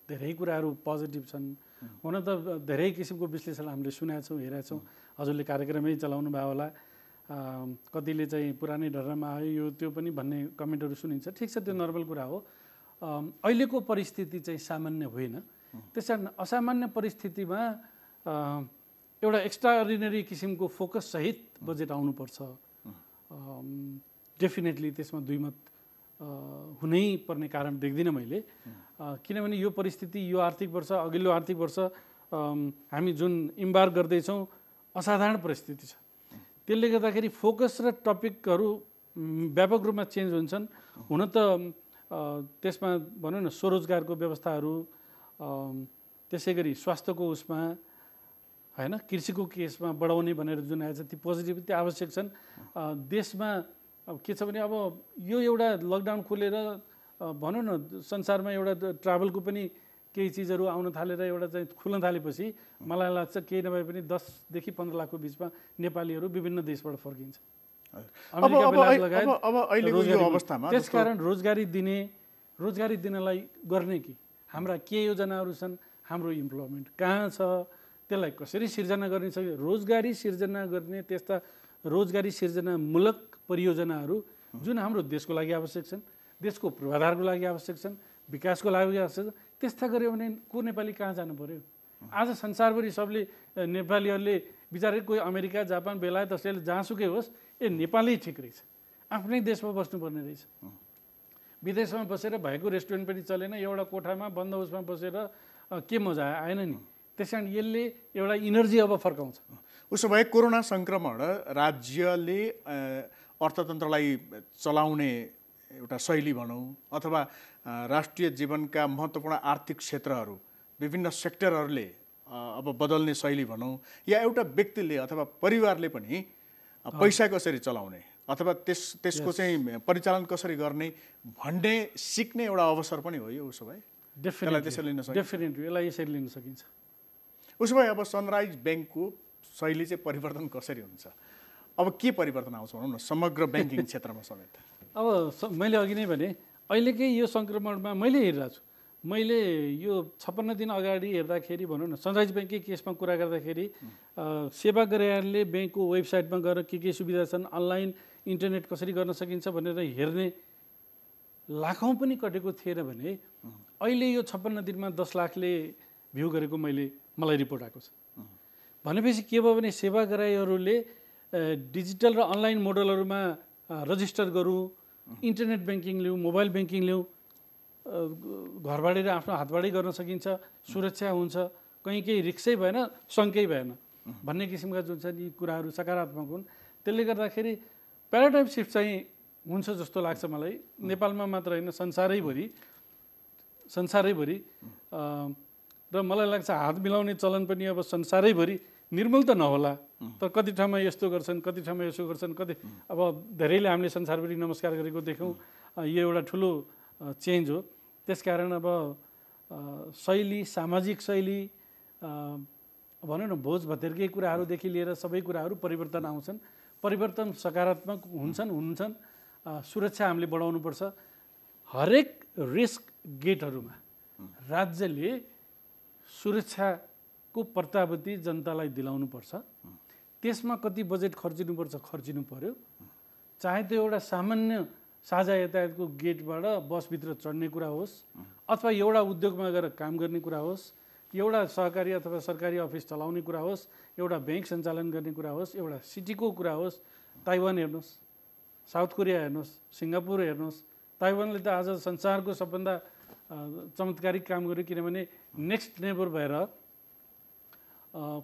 धेरै कुराहरू पोजिटिभ छन्। हुन त धेरै किसिमको विश्लेषण हामीले सुनेका छौँ, हेरेका छौँ। हजुरले कार्यक्रमै चलाउनु भयो होला। कतिले चाहिँ पुरानै ढर्रामा आयो यो त्यो पनि भन्ने कमेन्टहरू सुनिन्छ। ठिक छ, त्यो नर्मल कुरा हो। अहिलेको परिस्थिति चाहिँ सामान्य होइन। त्यसकारण असामान्य परिस्थितिमा एउटा एक्स्ट्राअर्डिनरी किसिमको फोकस सहित बजेट आउनुपर्छ। डेफिनेटली त्यसमा दुई मत हुनै पर्ने कारण देख्दिनँ मैले। किनभने यो परिस्थिति, यो आर्थिक वर्ष, अघिल्लो आर्थिक वर्ष हामी जुन इम्बार्क गर्दैछौँ असाधारण परिस्थिति छ। त्यसले गर्दाखेरि फोकस र टपिकहरू व्यापक रूपमा चेन्ज हुन्छन्। हुन त त्यसमा भनौँ न स्वरोजगारको व्यवस्थाहरू, त्यसै गरी स्वास्थ्यको उसमा होइन, कृषिको केसमा बढाउने भनेर जुन आएछ ती पोजिटिभिटी आवश्यक छन्। देशमा अब के छ भने अब यो एउटा लकडाउन खोलेर भनौँ न संसारमा एउटा ट्राभलको पनि केही चिजहरू आउन थालेर एउटा चाहिँ खुल्न थालेपछि मलाई लाग्छ केही नभए पनि 10 देखि 15 लाखको बिचमा नेपालीहरू विभिन्न देशबाट फर्किन्छ। त्यसकारण रोजगारी दिनलाई गर्ने कि हाम्रा के योजनाहरू छन्, हाम्रो इम्प्लोइमेन्ट कहाँ छ, त्यसलाई कसरी सिर्जना गर्ने छ। रोजगारी सिर्जना गर्ने त्यस्ता रोजगारी सिर्जनामूलक परियोजनाहरू जुन हाम्रो देशको लागि आवश्यक छन्, देशको पूर्वाधारको लागि आवश्यक छन्, विकासको लागि आवश्यक छन्, त्यस्ता गऱ्यो भने को नेपाली कहाँ जानु पर्यो? आज संसारभरि सबले नेपालीहरूले बिचारै कोही अमेरिका, जापान, बेलायत, अस्ट्रेलिया जहाँसुकै होस्, नेपालै ठिक रहेछ, आफ्नै देशमा बस्नुपर्ने रहेछ। विदेशमा बसेर भएको रेस्टुरेन्ट पनि चलेन, एउटा कोठामा बन्द हाउसमा बसेर के मजा आएन नि। त्यस कारण यसले एउटा इनर्जी अब फर्काउँछ। उसो भए कोरोना सङ्क्रमण राज्यले अर्थतन्त्रलाई चलाउने एउटा शैली भनौँ, अथवा राष्ट्रिय जीवनका महत्त्वपूर्ण आर्थिक क्षेत्रहरू, विभिन्न सेक्टरहरूले अब बदल्ने शैली भनौँ, या एउटा व्यक्तिले अथवा परिवारले पनि पैसा कसरी चलाउने अथवा त्यसको चाहिँ परिचालन कसरी गर्ने भन्ने सिक्ने एउटा अवसर पनि हो यो। उसो भए डेफिनेटली यसलाई यसरी लिन सकिन्छ। उसो भए अब सनराइज ब्याङ्कको शैली चाहिँ परिवर्तन कसरी हुन्छ? अब के परिवर्तन आउँछ भनौँ न समग्र ब्याङ्किङ क्षेत्रमा समेत? अब मैले अघि नै भने अहिलेकै यो सङ्क्रमणमा मैले हेरिरहेको छु। मैले यो 56 दिन अगाडि हेर्दाखेरि भनौँ न सनराइज ब्याङ्ककै केसमा कुरा गर्दाखेरि सेवाग्राहीहरूले ब्याङ्कको वेबसाइटमा गएर के सुविधा छन्, अनलाइन इन्टरनेट कसरी गर्न सकिन्छ भनेर हेर्ने लाखौँ पनि कटेको थिएन भने अहिले यो 56 दिनमा 10 लाखले भ्यू गरेको मलाई रिपोर्ट आएको छ। भनेपछि के भयो भने सेवाग्राहीहरूले डिजिटल र अनलाइन मोडलहरूमा रजिस्टर गरौँ, इन्टरनेट ब्याङ्किङ ल्याउँ, मोबाइल ब्याङ्किङ ल्याउँ, घरबाटै र आफ्नो हातबाटै गर्न सकिन्छ, सुरक्षा हुन्छ, कहीँ केही रिक्सै भएन, सङ्कै भएन भन्ने किसिमका जुन छ यी कुराहरू सकारात्मक हुन्। त्यसले गर्दाखेरि प्याराडाइम सिफ्ट चाहिँ हुन्छ जस्तो लाग्छ मलाई। नेपालमा मात्र होइन, संसारैभरि र मलाई लाग्छ हात मिलाउने चलन पनि अब संसारैभरि निर्मूल त नहोला, तर कति ठाउँमा यस्तो गर्छन्, कति ठाउँमा यसो गर्छन्, कति अब धेरैले हामीले संसारभरि नमस्कार गरेको देख्यौँ। यो एउटा ठुलो चेन्ज हो। त्यसकारण अब शैली, सामाजिक शैली भनौँ न भोज भतेरकै कुराहरूदेखि लिएर सबै कुराहरू परिवर्तन आउँछन्। परिवर्तन सकारात्मक हुन्छन्। सुरक्षा हामीले बढाउनुपर्छ। हरेक रिस्क गेटहरूमा राज्यले सुरक्षाको प्रत्याभूति जनतालाई दिलाउनुपर्छ। त्यसमा कति बजेट खर्चिनु पर्यो, चाहे त्यो एउटा सामान्य साझा यातायातको गेटबाट बसभित्र चढ्ने कुरा होस् अथवा एउटा उद्योगमा गएर काम गर्ने कुरा होस्, एउटा सहकारी अथवा सरकारी अफिस चलाउने कुरा होस्, एउटा ब्याङ्क सञ्चालन गर्ने कुरा होस्, एउटा सिटीको कुरा होस्, ताइवान हेर्नुहोस्, साउथ कोरिया हेर्नुहोस्, सिङ्गापुर हेर्नुहोस्। ताइवानले त आज संसारको सबभन्दा चमत्कारिक काम गर्यो, किनभने नेक्स्ट नेबर भएर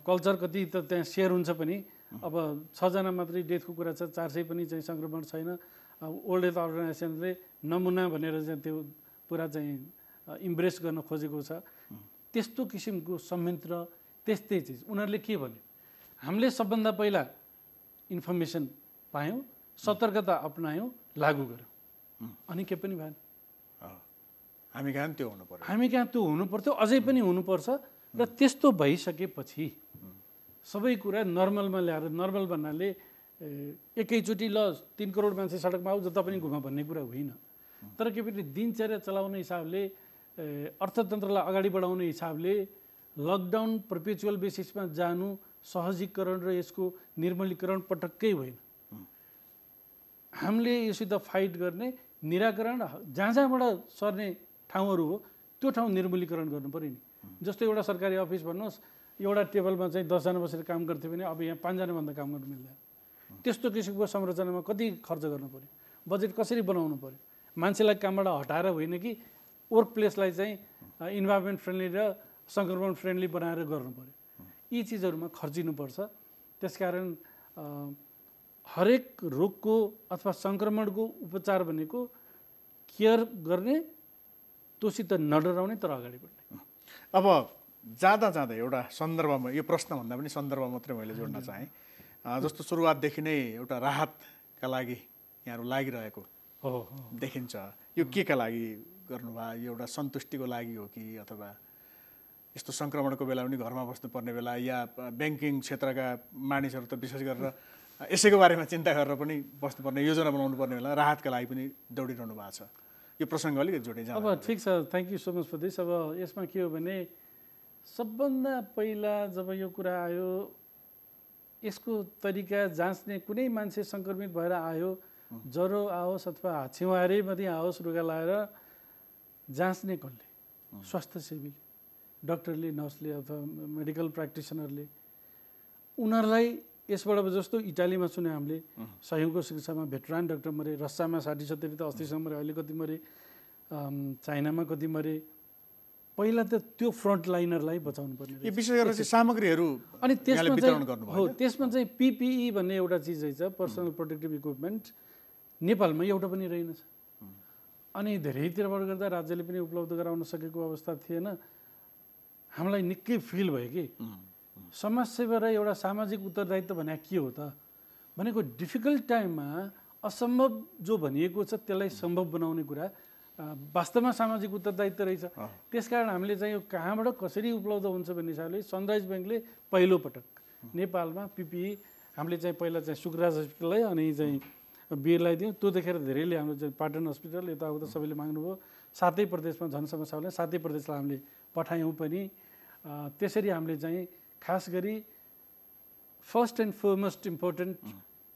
कल्चर कति त त्यहाँ सेयर हुन्छ पनि। अब 6 जना मात्रै डेथको कुरा छ, 400 पनि चाहिँ सङ्क्रमण छैन। वर्ल्ड हेल्थ अर्गनाइजेसनले नमुना भनेर चाहिँ त्यो पुरा चाहिँ इम्प्रेस गर्न खोजेको छ। त्यस्तो किसिमको संयन्त्र, त्यस्तै चिज उनीहरूले के भन्यो, हामीले सबभन्दा पहिला इन्फर्मेसन पायौँ, सतर्कता अपनायौँ, लागू गऱ्यौँ, अनि के पनि भएन। हामी कहाँ त्यो हुनु पर्यो, हामी कहाँ त्यो हुनुपर्थ्यो, अझै पनि हुनुपर्छ। र त्यस्तो भइसकेपछि सबै कुरा नर्मलमा ल्याएर, नर्मल भन्नाले एकैचोटि ल 3 करोड मान्छे सडकमा आऊ जता पनि घुम भन्ने कुरा होइन। तर के पनि दिनचर्या चलाउने हिसाबले, अर्थतन्त्रलाई अगाडि बढाउने हिसाबले लकडाउन पर्पेचुअल बेसिसमा जानु, सहजीकरण र यसको निर्मलीकरण पटक्कै होइन। हामीले योसित फाइट गर्ने, निराकरण जहाँ जहाँबाट सर्ने ठाउँहरू हो त्यो ठाउँ निर्मूलीकरण गर्नु पऱ्यो नि। जस्तो एउटा सरकारी अफिस भन्नुहोस्, एउटा टेबलमा चाहिँ 10 जना बसेर काम गर्थ्यो भने अब यहाँ 5 जनाभन्दा काम गर्नु मिल्दैन। त्यस्तो किसिमको संरचनामा कति खर्च गर्नु पऱ्यो, बजेट कसरी बनाउनु पऱ्यो, मान्छेलाई कामबाट हटाएर होइन कि वर्क प्लेसलाई चाहिँ इन्भाइरोमेन्ट फ्रेन्डली र सङ्क्रमण फ्रेन्डली बनाएर गर्नु पऱ्यो। यी चिजहरूमा खर्चिनुपर्छ। त्यसकारण हरेक रोगको अथवा सङ्क्रमणको उपचार भनेको केयर गर्ने, तोसित नडराउने, तर अगाडि बढ्ने। अब जाँदा जाँदा एउटा सन्दर्भमा, यो प्रश्नभन्दा पनि सन्दर्भ मात्रै मैले जोड्न चाहेँ। जस्तो सुरुवातदेखि नै एउटा राहतका लागि यहाँहरू लागिरहेको देखिन्छ। यो केका लागि गर्नुभयो? यो एउटा सन्तुष्टिको लागि हो कि अथवा यस्तो सङ्क्रमणको बेला पनि घरमा बस्नुपर्ने बेला, या ब्याङ्किङ क्षेत्रका मानिसहरू त विशेष गरेर यसैको बारेमा चिन्ता गरेर पनि बस्नुपर्ने, योजना बनाउनु पर्ने बेला राहतका लागि पनि दौडिरहनु भएको छ। यो प्रसङ्ग अलिकति जोडिन्छ। अब ठिक छ, thank you so much for this. अब यसमा के हो भने सबभन्दा पहिला जब यो कुरा आयो, यसको तरिका जाँच्ने, कुनै मान्छे सङ्क्रमित भएर आयो, ज्वरो आओस् अथवा हाछिउहारे मात्रै आओस्, रुगा लगाएर जाँच्ने कसले? स्वास्थ्य सेवीले, डक्टरले, नर्सले अथवा मेडिकल प्र्याक्टिसनरले। उनीहरूलाई यसबाट जस्तो इटालीमा सुन्यो हामीले, सहयोगको चिकित्सामा भेटरान डाक्टर मरे, रसियामा 60-70 त अस्तिसम्म मरे, अहिले कति मरे, चाइनामा कति मरे। पहिला त त्यो फ्रन्ट लाइनरलाई बचाउनु पर्ने। यो विशेष गरेर सामग्रीहरू अनि त्यसमा वितरण गर्नुभयो। हो, त्यसमा चाहिँ PPE भन्ने एउटा चिज रहेछ, पर्सनल प्रोटेक्टिभ इक्विपमेन्ट। नेपालमा एउटा पनि रहेनछ। अनि धेरैतिरबाट गर्दा राज्यले पनि उपलब्ध गराउन सकेको अवस्था थिएन। हामीलाई निकै फिल भयो कि समाजसेवा र एउटा सामाजिक उत्तरदायित्व भने के हो त भनेको डिफिकल्ट टाइममा असम्भव जो भनिएको छ त्यसलाई सम्भव बनाउने कुरा वास्तवमा सामाजिक उत्तरदायित्व रहेछ। त्यसकारण हामीले चाहिँ यो कहाँबाट कसरी उपलब्ध हुन्छ भन्ने हिसाबले सनराइज ब्याङ्कले पहिलो पटक नेपालमा PPE हामीले चाहिँ पहिला चाहिँ सुकराज हस्पिटललाई अनि चाहिँ बिरलाई दियौँ। त्यो देखेर धेरैले हाम्रो चाहिँ पाटन हस्पिटल यताउता सबैले माग्नुभयो। 7 प्रदेशमा झन् समस्या होला, 7 प्रदेशलाई हामीले पठायौँ पनि। त्यसरी हामीले चाहिँ खास गरी फर्स्ट एन्ड फरमोस्ट इम्पोर्टेन्ट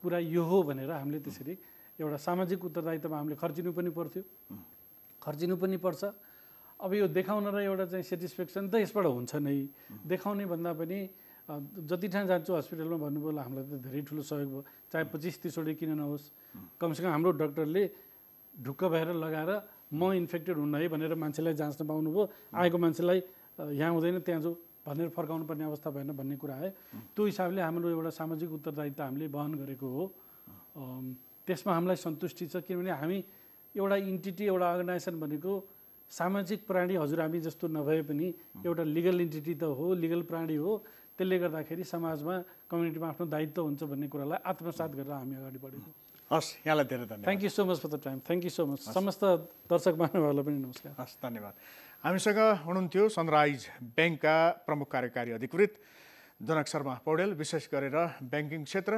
कुरा यो हो भनेर हामीले त्यसरी एउटा सामाजिक उत्तरदायित्वमा हामीले खर्चिनु पनि पर्थ्यो, खर्चिनु पनि पर्छ। अब यो देखाउन र एउटा चाहिँ सेटिस्फ्याक्सन त यसबाट हुन्छ नै। देखाउने भन्दा पनि जति ठाउँ जान्छु हस्पिटलमा भन्नुभयो हामीलाई त धेरै ठुलो सहयोग भयो। चाहे 25-30 किन नहोस्, कमसेकम हाम्रो डक्टरले ढुक्क भएर लगाएर म इन्फेक्टेड हुन्न है भनेर मान्छेलाई जाँच्न पाउनुभयो। आएको मान्छेलाई यहाँ हुँदैन त्यहाँ जो भनेर फर्काउनु पर्ने अवस्था भएन भन्ने कुरा आयो। त्यो हिसाबले हाम्रो एउटा सामाजिक उत्तरदायित्व हामीले वहन गरेको हो। त्यसमा हामीलाई सन्तुष्टि छ, किनभने हामी एउटा इन्टिटी, एउटा अर्गनाइजेसन भनेको सामाजिक प्राणी, हजुर हामी जस्तो नभए पनि एउटा लिगल इन्टिटी त हो, लिगल प्राणी हो। त्यसले गर्दाखेरि समाजमा, कम्युनिटीमा आफ्नो दायित्व हुन्छ भन्ने कुरालाई आत्मसात गरेर हामी अगाडि बढेको। हस्, यहाँलाई धेरै धन्यवाद। Thank you so much for the time. Thank you so much. समस्त दर्शक महानुभावलाई पनि नमस्कार। हस्, धन्यवाद। हामीसँग हुनुहुन्थ्यो सनराइज ब्याङ्कका प्रमुख कार्यकारी अधिकृत जनक शर्मा पौडेल। विशेष गरेर ब्याङ्किङ क्षेत्र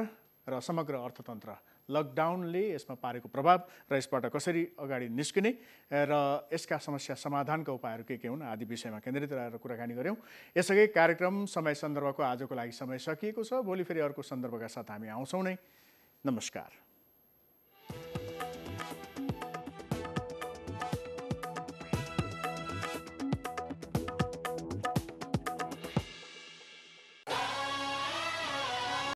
र समग्र अर्थतन्त्र, लकडाउनले यसमा पारेको प्रभाव र यसबाट कसरी अगाडि निस्किने र यसका समस्या समाधानका उपायहरू के हुन् आदि विषयमा केन्द्रित रहेर कुराकानी गऱ्यौँ। यसअघि कार्यक्रम समय सन्दर्भको आजको लागि समय सकिएको छ। भोलि फेरि अर्को सन्दर्भका साथ हामी आउँछौँ नै। नमस्कार।